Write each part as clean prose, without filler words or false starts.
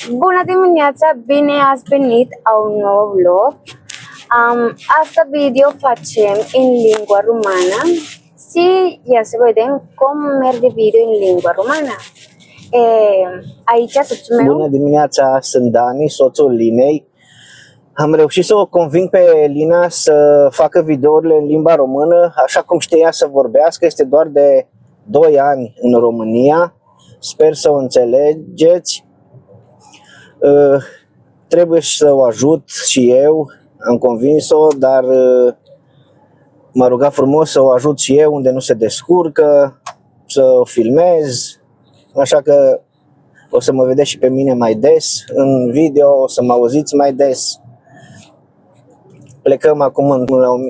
Bună dimineața, bine ați venit la un nou vlog. Asta video facem în limba română și ia să vedem cum merge video în limba română. Aici soțul meu. Bună dimineața, sunt Dani, soțul Linei. Am reușit să o conving pe Lina să facă videourile în limba română, așa cum știa să vorbească. Este doar de 2 ani în România. Sper să o înțelegeți. Trebuie să o ajut și eu. Am convins-o, dar m-a rugat frumos să o ajut și eu unde nu se descurcă, să o filmez. Așa că o să mă vedeți și pe mine mai des în video, o să mă auziți mai des. Plecăm acum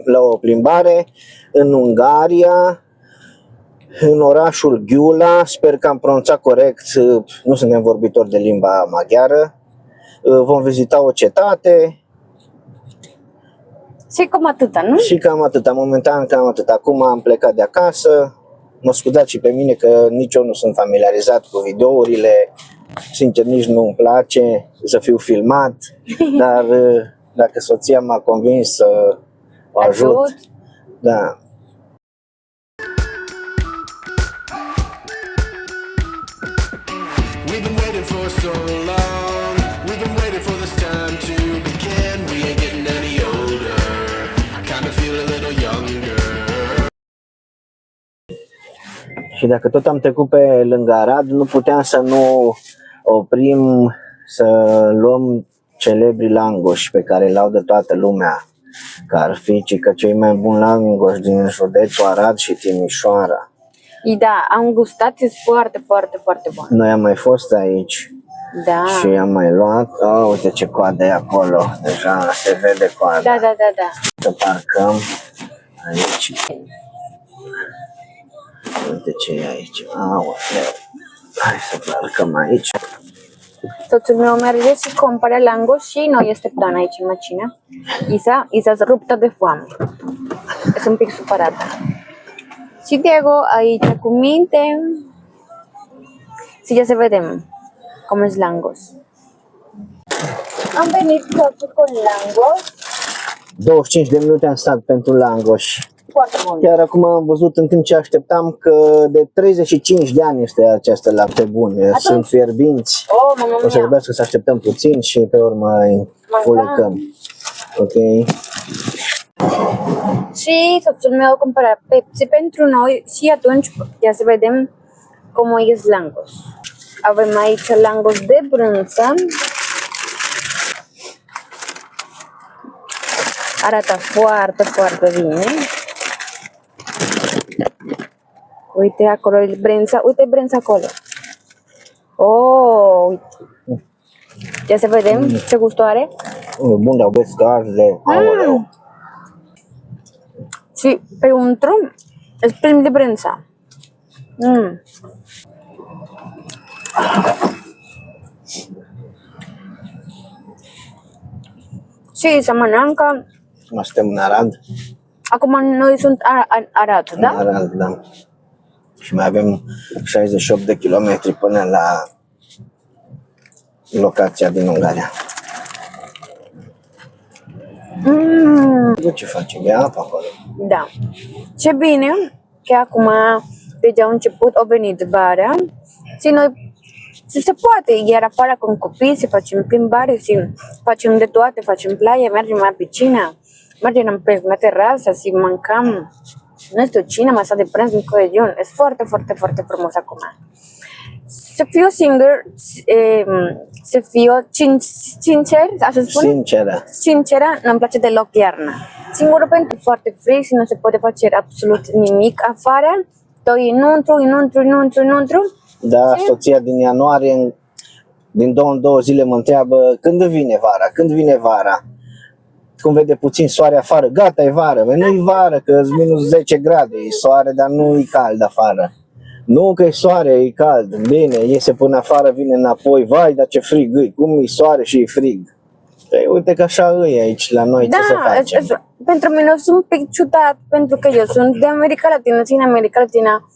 la o plimbare în Ungaria, în orașul Gyula. Sper că am pronunțat corect, nu suntem vorbitori de limba maghiară. Vom vizita o cetate. Și cam atâta, nu? Și cam atâta, momentan cam atât. Acum am plecat de acasă. Mă scuzați și pe mine că nici eu nu sunt familiarizat cu videourile. Sincer, nici nu îmi place să fiu filmat, dar dacă soția m-a convins să o ajut, da. We've been waiting for so long. We've been waiting for this time to begin. We ain't getting any older. I kinda feel a little younger. Și dacă tot am trecut pe lângă Arad, nu puteam să nu oprim să luăm celebri langoși pe care îi laudă toată lumea, că ar fi cei mai buni langoși din județul Arad și Timișoara. Da, am gustat, e foarte, foarte, foarte bun. Noi am mai fost aici Da. și am mai luat. Uite ce coadă e acolo, deja se vede coada. Da. Să parcăm aici. Uite ce e aici. Aoleu. Hai să parcăm aici. Soțul meu merge și cumpără langoși și noi așteptăm aici în mașină. Isa ruptă de foame. E un pic supărată. Și Diego aici cu minte. Și ia să vedem cum e langoș. Am venit totul cu langoș. 25 de minute am stat pentru langoși. Foarte bun. Chiar acum am văzut în timp ce așteptam că de 35 de ani este această lapte bun. Sunt fierbinți. Oh, mamma O să mia. trebuiască să așteptăm puțin și pe urmă îi fulecăm. Ok? Și soțul meu a cumpărat Pepsi pentru noi și atunci ia să vedem cum e langoș. Avem aici langoș de brânză. Arată foarte, foarte bine. Uite acolo e brânza, uite brânza acolo. Oh, uite. Ia să vedem ce gust are. Bun, dar aveți gaze. Aoleu. Și pe un drum îți primi de brânza. Și să mănâncă. Mă suntem în Arad. Acum noi sunt Arad, da? În Arad, da. Și mai avem 68 de kilometri până la locația din Ungaria. Ce facem? E apă acolo. Da. Ce bine că acum deja au început, au venit vara și noi se poate, iar afară cu copii, să facem plimbare, să facem de toate, facem playa, mergem la piscina, mergem pe la terasă, să mâncăm, nu știu, cine, masa de prânz, mic coedion. E foarte, foarte, foarte frumos acum. Să fiu singur, să fiu sincer, așa spune? Sinceră, nu-mi place deloc iarna. Singurul pentru foarte frig și nu se poate face absolut nimic afară. Tot înăuntru. Da, soția din ianuarie, din 2 în 2 zile mă întreabă când vine vara. Cum vede puțin soare afară, gata, e vară. Nu-i vară, că e minus 10 grade, e soare, dar nu e cald afară. Nu că e soare, e cald, bine, iese până afară, vine înapoi, vai, dar ce frig e, cum e soare și e frig. Păi, uite că așa e aici la noi, da, ce să facem? Pentru mine sunt un pic ciudat, pentru că eu sunt de America Latină, țin America Latină.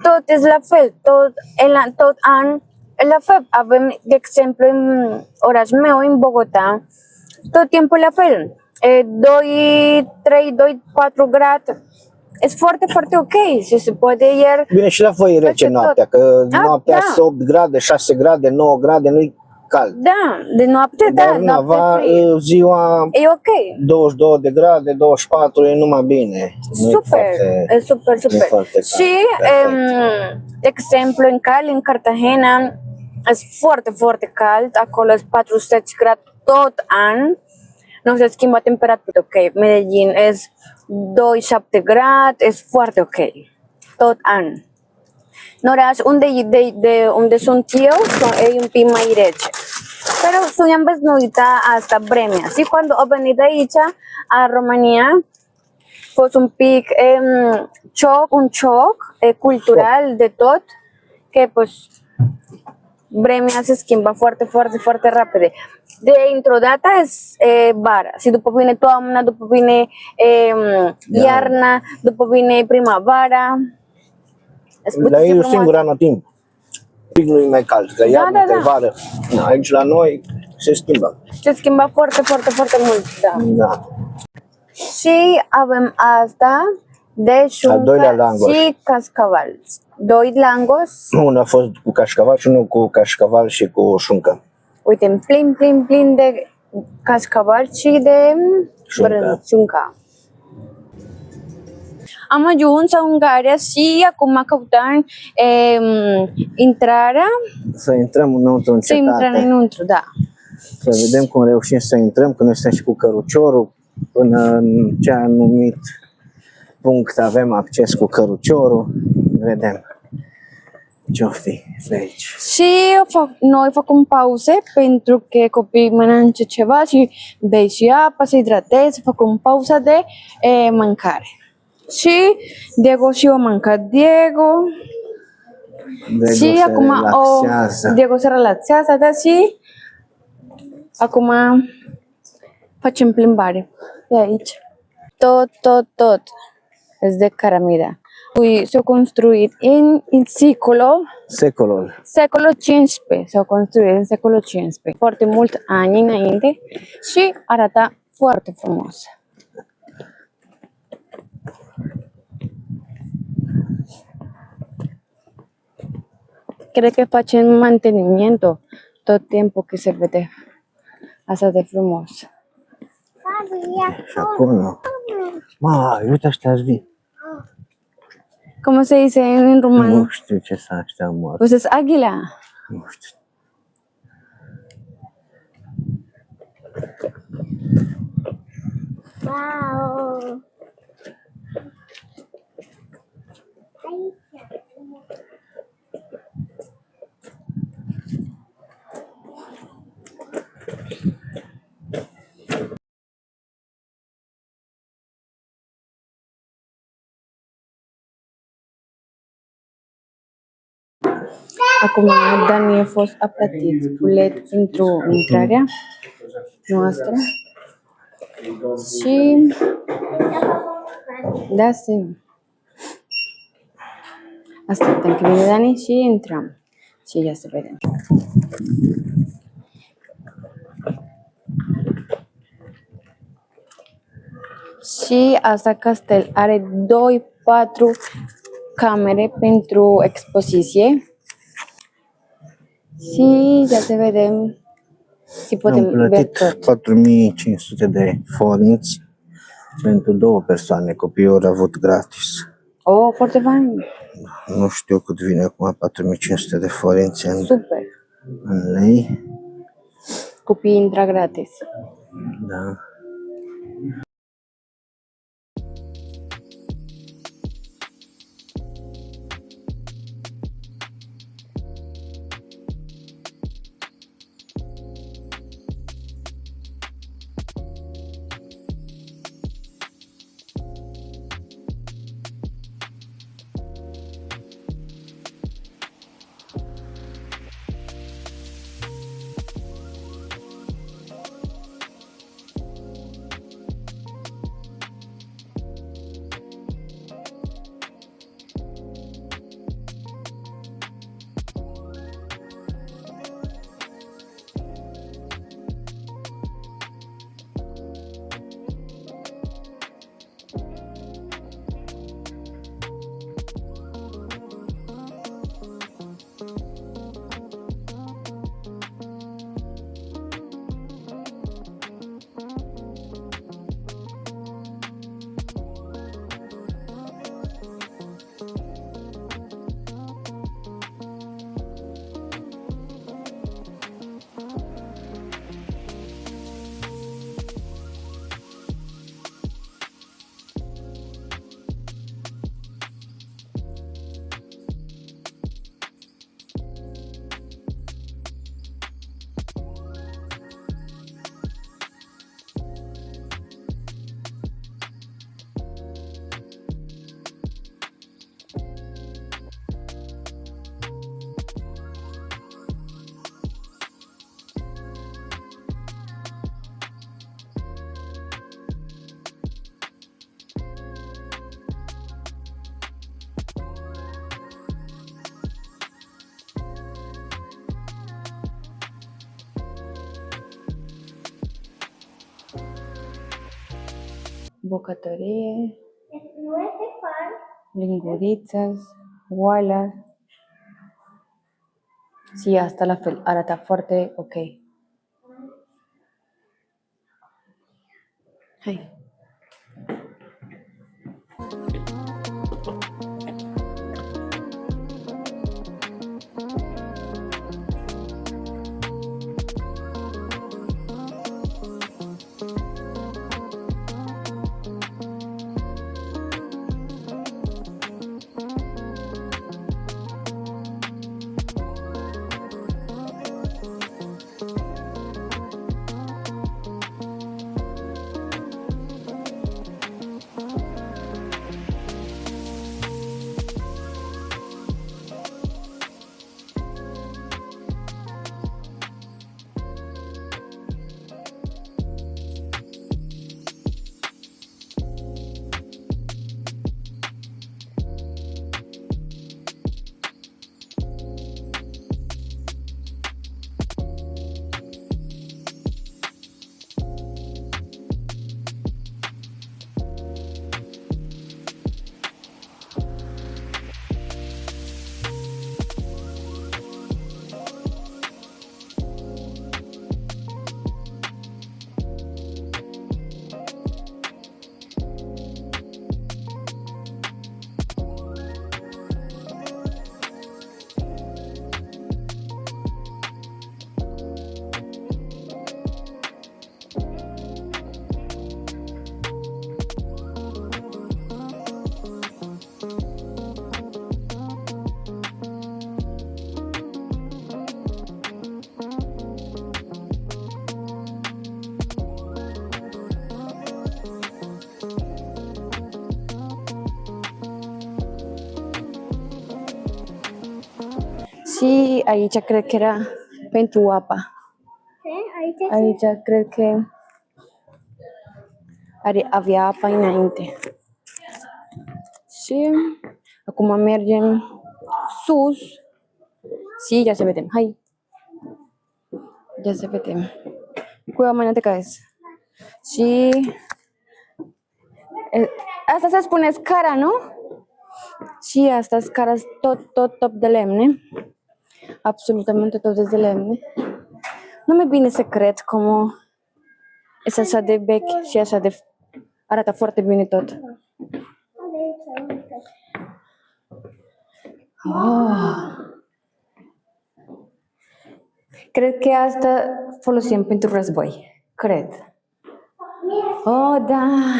Tot e la fel, tot an La fel, avem, de exemplu, în orașul meu, în Bogota, tot timpul la fel. 2, 3, 2, 4 grade. E foarte, foarte ok. Se poate iar... Bine, și la voi e rece Peste noaptea, tot. că Da, noaptea da. 8 grade, 6 grade, 9 grade, nu-i cald. Da, de noapte, da, Dar noapte nava, frig. ziua E ok. 22 de grade, 24, e numai bine. Nu e Super, foarte- e super, nu e super. foarte cald. Și, Perfect. de exemplu, în Cali, în Cartagena, e foarte, foarte cald. Acolo e 40 grade tot an. Nu se schimbă temperatura, ok. Medellin e 2-7 grade, e foarte ok. Tot an. În oraș unde sunt eu, e un pic mai rece. Pero soy ambăznuita asta Bremia. Și când au venit aici, a România, a fost un pic un șoc cultural de tot, că pues, Bremia se schimbă foarte, foarte, foarte repede. Dintr-o dată e vara și după vine toamna, după vine iarna, după vine primăvara. Dar e un singur anotimp. Pic nu e mai cald, că iarna, da, că e da. vară. Aici la noi se schimbă. Se schimbă foarte, foarte, foarte mult, da. Da. Și avem asta de Al doilea șuncă langoș. și cascaval. 2 langos, Unul a fost cu cașcaval și unul cu cașcaval și cu șuncă. uite, plin de cascaval și de șunca. Am ajuns în Ungaria și acum căutăm intrarea, Să intrăm înăuntru în să intrăm cetate. înăuntru, da. Să vedem cum reușim să intrăm, că noi suntem și cu căruciorul. Până în ce anumit punct avem acces cu căruciorul. Vedem ce-o fi pe aici. Și noi facem pauze pentru că copiii mănânce ceva și bei și apă, se hidrateze, facem pauza de mâncare. Și Diego și eu mâncat Diego. Și se acum relaxează. Diego se relaxează, da, și acum facem plimbare de aici. Tot es de caramida. S-a construit în Secolul. secolul 15, s-a construit în secolul 15, foarte mult ani înainte și arată foarte frumos. Cred că facem mantenimiento tot timpul că se vede așa de frumos. Și acolo. Uite ăștia-s vii. Cum se dice în român? Nu știu ce să ăștia mor. Pues es águila. Nu știu. Wow. Acum Dani a fost a plătit bilet pentru intrarea noastră și da, sim. Așteptăm că vine Dani și intrăm și ia să vedem. Și asta castel are 4 camere pentru expoziție. Și ia să vedem și Am putem vedea plătit tot. 4500 de forinți pentru 2 persoane. Copiii au avut gratis. Oh, foarte fain. Nu știu cât vine acum 4500 de forinți Super. în lei. Copiii intră gratis. Da. bucătărie, Nu este fan. lingurițas, oală. Și asta la fel, arată foarte ok. Hai. Și aici cred că era pentru apa. Ce? Aici? Aici cred că avea apa înainte. Și acum mergem sus și ia să vedem. Hai! Ia să vedem. Cu oamenii de caz. Și asta se spune scara, nu? Și asta scara tot top de lemne. Absolutamente tot de lemne. Nu mi-e bine să cred cum este așa de vechi și așa de arată foarte bine tot. Oh. Cred că asta folosim pentru război. Cred. Oh, da.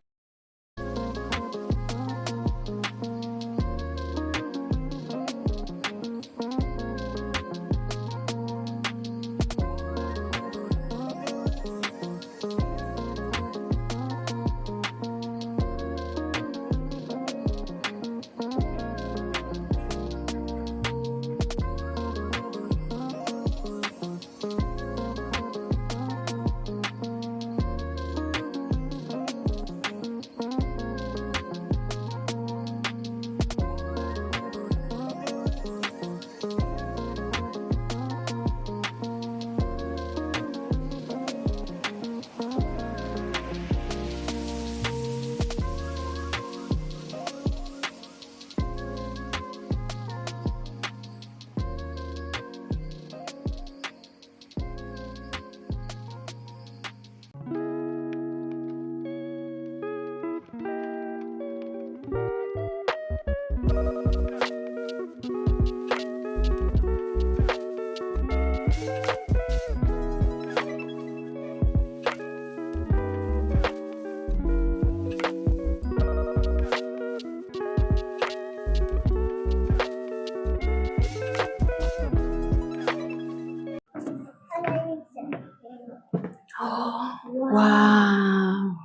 Wow!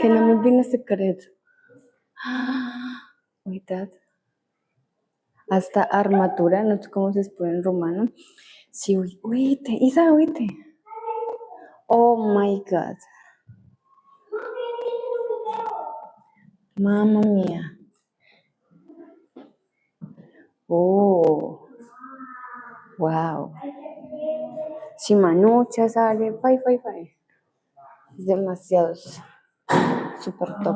Că nu mi vine să cred. Uitați. Asta armatura, nu știu cum se spune în română. Și uite, Isa, uite. Oh my God. Mamma mia. Oh. Wow. Și manucea sale. Vai. Demasiados. super top.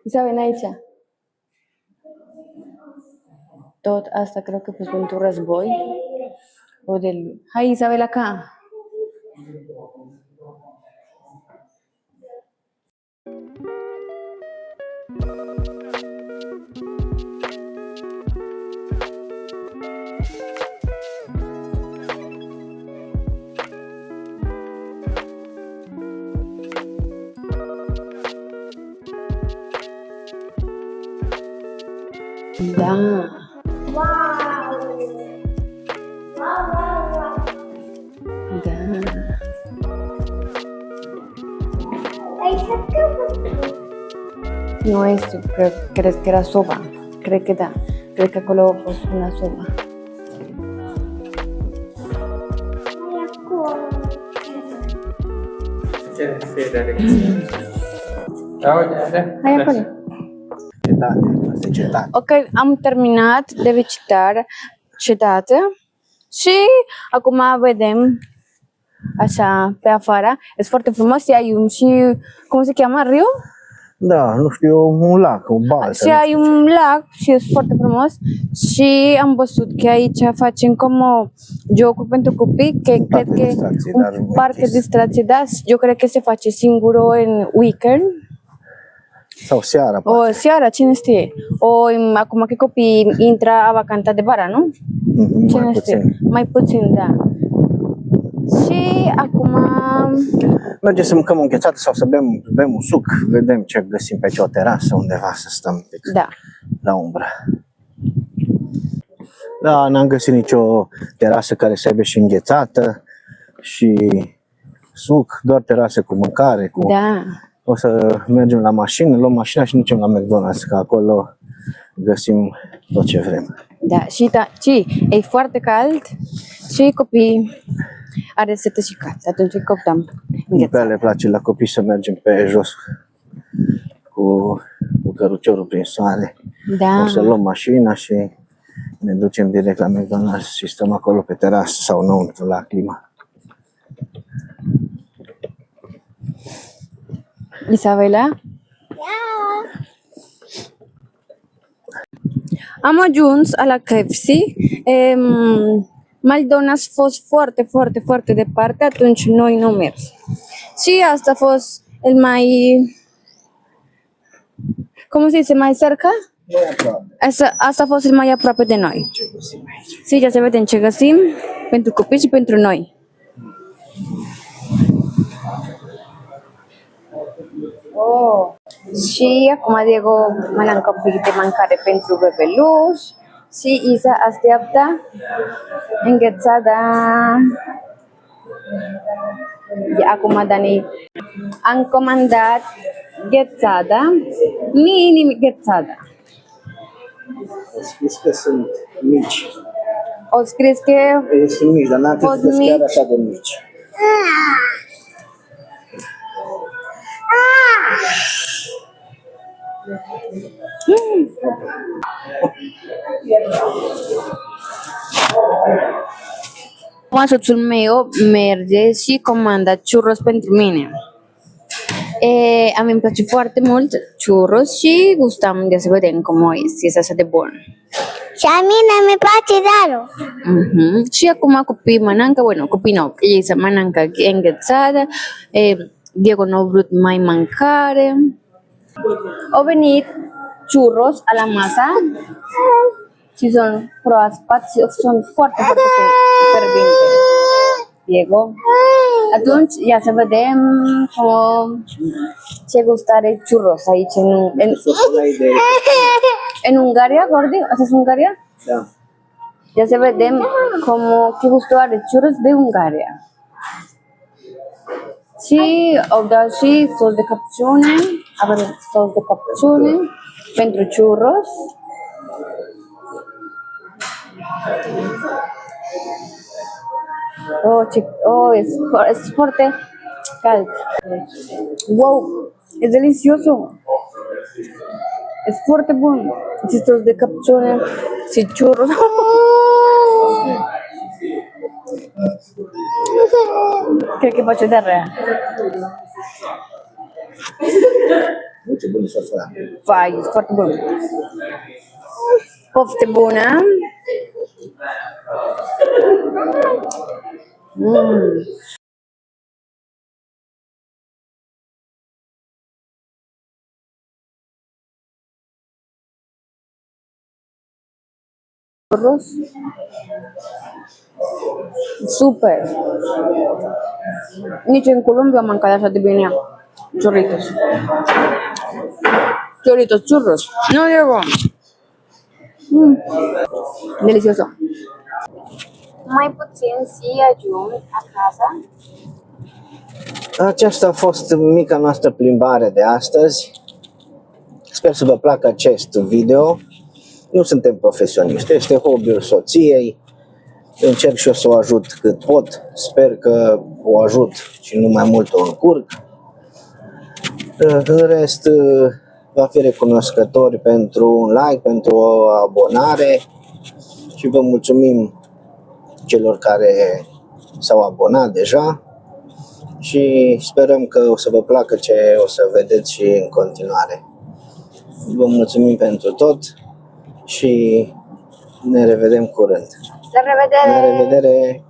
Isabel, aici. Tot asta cred că a fost pentru război. O de... Hai, Isabel, acá. Da. Wow! Wow, wow, wow! Da. Ai făcut? Nu este, cred că era soba. Cred că da. Cred că acolo a fost una soba. Ai acolo. Ce federe. Uite, Hai acolo. Cetate, asta e cetate. Ok, am terminat de vizitar cetatea și acum vedem așa pe afară. Este foarte frumos, ai un și, cum se cheamă, Rio? Da, nu știu, un lac, o baltă. Și ai un lac și este foarte frumos și am văzut că aici facem como jocuri pentru copii, că cred că distracție, dar un parc de închis. distracție, da, eu cred că se face singur în weekend. Sau seara, O seara, cine știe? Acum că copiii intră a vacanta de vara, nu? mai Cine știe? puțin. Mai puțin, da. Și acum, Mergem să mâncăm o înghețată sau să bem un suc, vedem ce găsim pe o terasă undeva să stăm un pic da, la umbră. Da, n-am găsit nicio terasă care să aibă și înghețată și suc, doar terasă cu mâncare, cu... da. O să mergem la mașină, luăm mașina și ne ducem la McDonald's, că acolo găsim tot ce vrem. Da, și e foarte cald și copiii are sete și cald. Atunci îi coptăm. Nu prea le place la copii să mergem pe jos cu căruciorul prin soare. Da, O să luăm mașina și ne ducem direct la McDonald's și stăm acolo pe terasă sau înăuntru la clima. Isabela? Am ajuns la KFC. McDonald's a fost foarte, foarte, foarte departe, atunci noi nu am mers. Și asta a fost el mai... Cum se dice? Mai cerca? Asta a fost el mai aproape de noi. Și ya să vedem ce găsim pentru copii și pentru noi. Oh. Și acum Diego mănâncă un pic de mâncare pentru bebeluș și Isa așteaptă înghețada. Acum Dani am comandat ghețada, mini ghețada. Scris că sunt mici. O scris că Sunt mici, dar n-am Fost crezut că sunt chiar mici. așa de mici. acum soțul meu merge și comanda churros pentru mine. A mí me place foarte mult churros și gustam de să vedem cum este așa de bun. Și a mine mi place darul. Și acum copiii mănâncă, copii nu, ei se mănâncă înghețată, Diego nu a vrut mai mâncare. Au venit churros la masa și sunt proaspeți, sunt foarte, foarte fierbinte. Diego. Atunci, ia să vedem ce gustare churros aici în Ungaria, Gordi? Asta e Ungaria? Da. Ya să vedem ce gustul are churros de Ungaria. Și au dat și sos de capciune, avem sos de capciune pentru churros. Es foarte cald. Wow, es delicioso. Es foarte bun. Și sos de capciune și churros. Cred că face de rea. Ce bun e sosul ăla. Vai, e foarte bun. Poftă bună! Churros. Super! Nici în Columbia am mâncat așa de bine churritos. Churritos, churros. No e bun. Delicioso. Mai puțin si ajung acasă. Aceasta a fost mica noastră plimbare de astăzi. Sper să vă placă acest video. Nu suntem profesioniști, este hobby-ul soției. Încerc și eu să o ajut cât pot. Sper că o ajut și nu mai mult o încurc. În rest, va fi recunoscători pentru un like, pentru o abonare și vă mulțumim celor care s-au abonat deja și sperăm că o să vă placă ce o să vedeți și în continuare. Vă mulțumim pentru tot și ne revedem curând. La revedere! La revedere!